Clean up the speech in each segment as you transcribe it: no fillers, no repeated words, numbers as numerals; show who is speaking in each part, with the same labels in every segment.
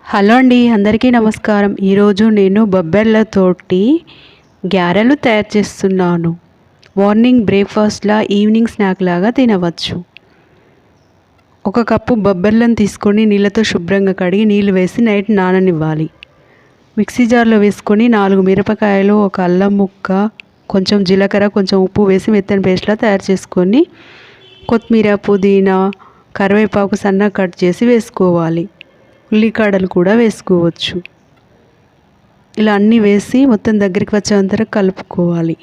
Speaker 1: Hello అండి, అందరికీ నమస్కారం. ఈరోజు నేను బొబ్బర్లతోటి గ్యారెలు తయారు చేస్తున్నాను. మార్నింగ్ బ్రేక్ఫాస్ట్లా, ఈవినింగ్ స్నాక్ లాగా తినవచ్చు. ఒక కప్పు బొబ్బర్లను తీసుకొని నీళ్ళతో శుభ్రంగా కడిగి నీళ్ళు వేసి నైట్ నాననివ్వాలి. మిక్సీ జార్లో వేసుకొని 4 మిరపకాయలు, ఒక అల్లం ముక్క, కొంచెం జీలకర్ర, కొంచెం ఉప్పు వేసి మెత్తని పేస్ట్లా తయారు చేసుకొని కొత్తిమీర, పుదీనా, కరివేపాకు సన్నగా కట్ చేసి వేసుకోవాలి. ఉల్లికాడలు కూడా వేసుకోవచ్చు. ఇలా అన్నీ వేసి మొత్తం దగ్గరికి వచ్చేంత కలుపుకోవాలి.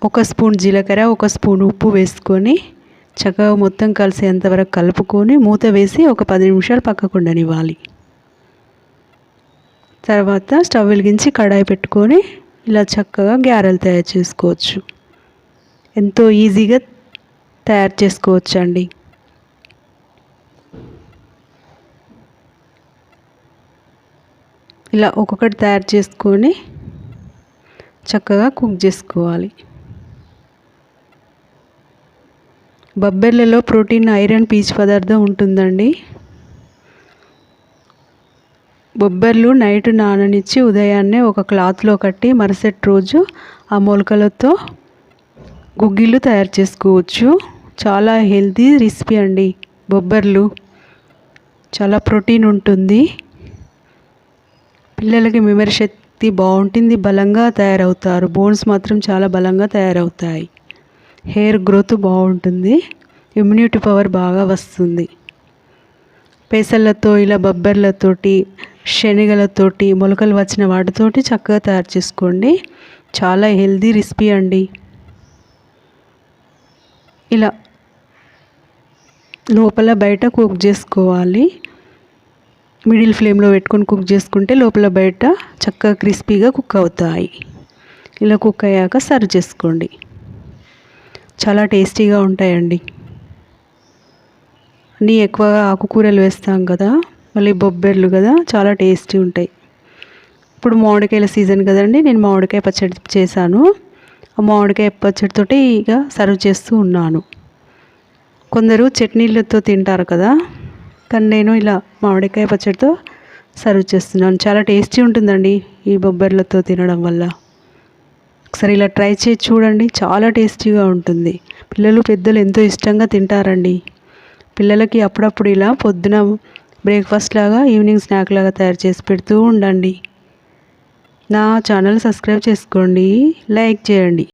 Speaker 1: 1 స్పూన్ జీలకర్ర, 1 స్పూన్ ఉప్పు వేసుకొని చక్కగా మొత్తం కలిసేంతవరకు కలుపుకొని మూత వేసి ఒక 10 నిమిషాలు పక్కకు ఉండనివ్వాలి. తర్వాత స్టవ్ వెలిగించి కడాయి పెట్టుకొని ఇలా చక్కగా గ్యారెలు తయారు చేసుకోవచ్చు. ఎంతో ఈజీగా తయారు చేసుకోవచ్చు అండి. ఇలా ఒక్కొక్కటి తయారు చేసుకొని చక్కగా కుక్ చేసుకోవాలి. బొబ్బర్లలో ప్రోటీన్, ఐరన్, పీచు పదార్థం ఉంటుందండి. బొబ్బర్లు నైట్ నాననిచ్చి ఉదయాన్నే ఒక క్లాత్లో కట్టి మరుసటి రోజు ఆ మొలకలతో గుగ్గిళ్ళు తయారు చేసుకోవచ్చు. చాలా హెల్తీ రెసిపీ అండి. బొబ్బర్లు చాలా ప్రోటీన్ ఉంటుంది. పిల్లలకి మెమరీ శక్తి బాగుంటుంది, బలంగా తయారవుతారు. బోన్స్ మాత్రం చాలా బలంగా తయారవుతాయి. హెయిర్ గ్రోత్ బాగుంటుంది, ఇమ్యూనిటీ పవర్ బాగా వస్తుంది. పెసలతో, ఇలా బొబ్బర్లతోటి, శనగలతోటి, మొలకలు వచ్చిన వాటితోటి చక్కగా తయారు చేసుకోండి. చాలా హెల్తీ రెసిపీ అండి. ఇలా లోపల బయట కుక్ చేసుకోవాలి. మిడిల్ ఫ్లేమ్లో పెట్టుకొని కుక్ చేసుకుంటే లోపల బయట చక్కగా క్రిస్పీగా కుక్ అవుతాయి. ఇలా కుక్ అయ్యాక సర్వ్ చేసుకోండి. చాలా టేస్టీగా ఉంటాయండి. అన్నీ ఎక్కువగా ఆకుకూరలు వేస్తాం కదా, మళ్ళీ బొబ్బర్లు కదా, చాలా టేస్టీ ఉంటాయి. ఇప్పుడు మామిడికాయల సీజన్ కదండి, నేను మామిడికాయ పచ్చడి చేశాను. ఆ మామిడికాయ పచ్చడితోటి ఇక సర్వ్ చేస్తూ ఉన్నాను. కొందరు చట్నీలతో తింటారు కదా, కానీ నేను ఇలా మామిడికాయ పచ్చడితో సర్వ్ చేస్తున్నాను. చాలా టేస్టీ ఉంటుందండి ఈ బొబ్బర్లతో తినడం వల్ల. ఒకసారి ఇలా ట్రై చేసి చూడండి, చాలా టేస్టీగా ఉంటుంది. పిల్లలు, పెద్దలు ఎంతో ఇష్టంగా తింటారండి. పిల్లలకి అప్పుడప్పుడు ఇలా పొద్దున బ్రేక్ఫాస్ట్ లాగా, ఈవినింగ్ స్నాక్ లాగా తయారు చేసి పెడుతూ ఉండండి. నా ఛానల్ సబ్స్క్రైబ్ చేసుకోండి, లైక్ చేయండి.